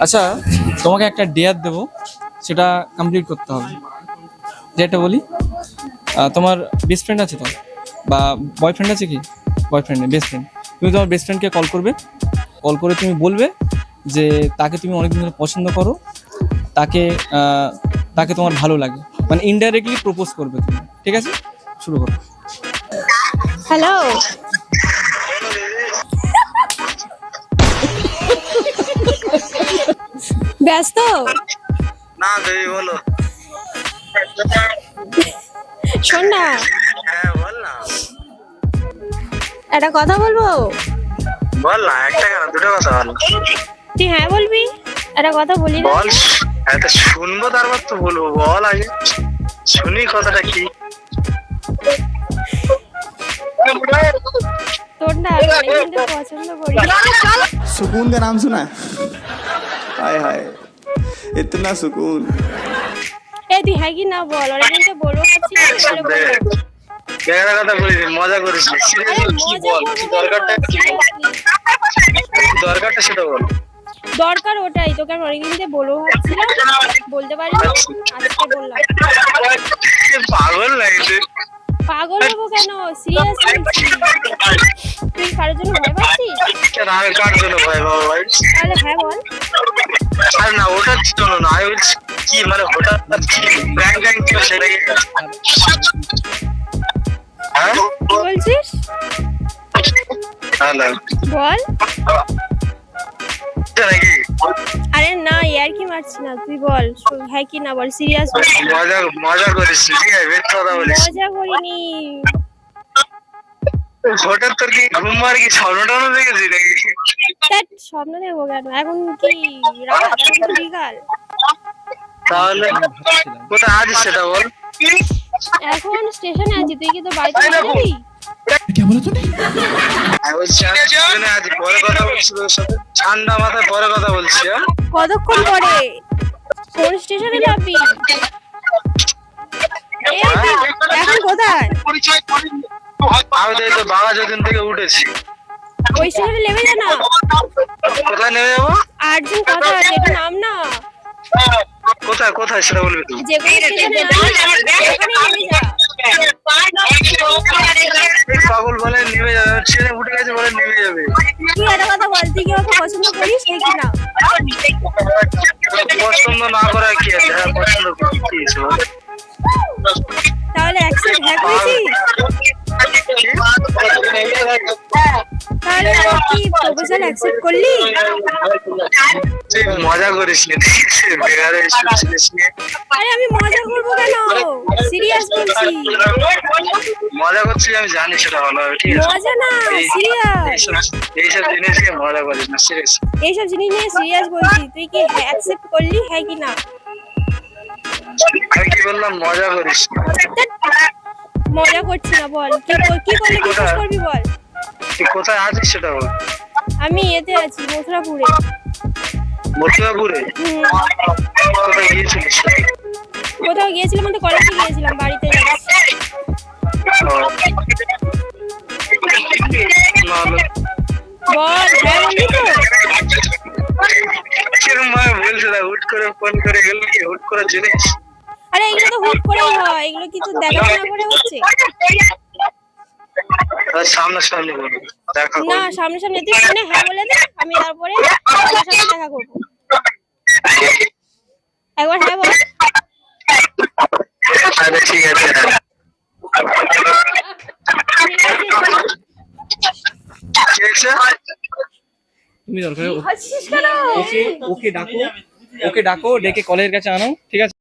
আচ্ছা, তোমাকে একটা ডেয়ার দেবো, সেটা কমপ্লিট করতে হবে। যেটা বলি, তোমার বেস্ট ফ্রেন্ড আছে তো, বা বয়ফ্রেন্ড আছে কি? বয়ফ্রেন্ড নেই, বেস্ট ফ্রেন্ড। তুমি তোমার বেস্ট ফ্রেন্ডকে কল করবে, কল করে তুমি বলবে যে তাকে তুমি অনেকদিন ধরে পছন্দ করো, তাকে তাকে তোমার ভালো লাগে, মানে ইনডাইরেক্টলি প্রপোজ করবে তুমি। ঠিক আছে, শুরু করো। হ্যালো, ব্যস্ত? না দেবী বলো। শোন না, হ্যাঁ বল না। একটা কথা বলবো। বল না, একটা কেন দুটো কথা বল। তুই হ্যাঁ বলবি? একটা কথা বলি না? বল, এটা শুনবো তারপর তো বলবো। বল আগে শুনি কথাটা কি। তোর না আমি অনেকদিন ধরে পছন্দ করি। सुकून का नाम सुना है? हाय हाय इतना सुकून। এ তুই হ্যাঁ কি না বল, অনেকদিন তো বলবো ভাবছি না, বলে বলবো। বেকার কথা বলিস, মজা করিস। আরে সিরিয়াসলি কি মজা বল, করবো দরকারটা কেন? কি? দরকারটা সেটা বল। দরকার ওটাই, তোকে আমি অনেকদিন ধরে বলবো ভাবছিলাম, বলতে পারিনি, আজকে বললাম। পাগল লাগছে। পাগল হবো কেন, সিরিয়াস বলছি। তুই কারোর জন্য ভয় পাচ্ছিস? কেন আমি কার জন্য ভাই বাবা ভাই? তাহলে হ্যাঁ বল। আরে না, ওটার জন্য না। আমি বলছি কি, মানে হঠাৎ ব্যাংক ব্যাংক ছিল সেটা কি? হ্যাঁ কি বলছিস? হ্যালো, বল। নাকি আরে না, ইয়ার কি মারছি না, তুই বল হ্যাঁ কি না বল, সিরিয়াস বল। মজা মজা করিস? ঠিক আছে, মিথ্যা কথা বলিস। মজা করিনি। হঠাৎ তোর কি ঘুম আর কি স্বপ্ন টপ্ন দেখেছি নাকি? ধ্যাৎ, স্বপ্ন দেখবো কেন, এখন কি রাত, এখন তো বিকাল। তাহলে কোথায় আছিস সেটা বল। এখন স্টেশনে আছি, তুই কি তো বাড়িতে চলে যাবি? আমি বলছি আমি ট্রেনে আছি, পরে কথা বলছি তোর সাথে। ঠান্ডা মাথায় পরে কথা বলছি। হ্যাঁ কতক্ষণ পরে? কোন স্টেশনে যাবি? এই তুই এখন কোথায়? আমি তো এই তো বাবা যদিন থেকে উঠেছি। ওই স্টেশনে নেমে যা না। কোথায় নেমে যাবো? আর্জেন্ট কথা আছে, একটু নাম না। কোথায় কোথায় সেটা বলবি তুই। যে কোনো স্টেশনে নাম, ওখানে নেমে যা। এই পাগল বলে নেমে যাবে, ট্রেনে উঠে গেছে বলে নেমে যাবে। তুই একটা কথা বল, তুই কি ওকে পছন্দ করিস হ্যাঁ কি না? পছন্দ না করা কি আছে? হ্যাঁ পছন্দ করি, কি আছে বল? তাহলে অ্যাকসেপ্ট হ্যাঁ করেছিস? তাহলে কি প্রপোজাল অ্যাকসেপ্ট করলি? তুই মজা করিস নি, বেকারে শুনছিস নি। আরে আমি মজা করবো কেন, সিরিয়াস বলছি। মজা করছিস আমি জানি, সেটা ভালো হবে। ঠিক আছে, মজা না, সিরিয়াস। এইসব জিনিস নিয়ে মজা করিস না, সিরিয়াস। এইসব জিনিস নিয়ে সিরিয়াস বলছি, তুই কি অ্যাকসেপ্ট করলি হ্যাঁ কি না? আমি কি বললাম, মজা করিস না। ধ্যাৎ, মজা করছি না, বল কি কি করলে বিশ্বাস করবি বল। তুই কোথায় আছিস সেটা বল। আমি এতে আছি, মথুরাপুরে। মথুরাপুরে? হুম, কোথায় গিয়েছিলিস? কোথাও গিয়েছিলাম, মানে কলেজে গিয়েছিলাম, বাড়িতে যাচ্ছি। নাহলে বল হ্যাঁ বলবি তো? কিরম ভাবে বলছে না, হুট করে ফোন করে গেল কি হুট করে জিনিস? আরে এগুলো তো হুট করেই হয়, এগুলো কিছু দেখাশোনা করে হচ্ছে সামনাসামনি বলবি, দেখা না। করবি। সামনে সামনে তুই ফোনে হ্যাঁ বলে দে, আমি তারপরে তার সাথে দেখা করবো। একবার হ্যাঁ বল। আরে ঠিক আছে। কি হয়েছে? তুমি দরকার হাসছিস কেন? ওকে ডাকো, ওকে ডাকো, ডেকে কলের কাছে আনো। ঠিক আছে?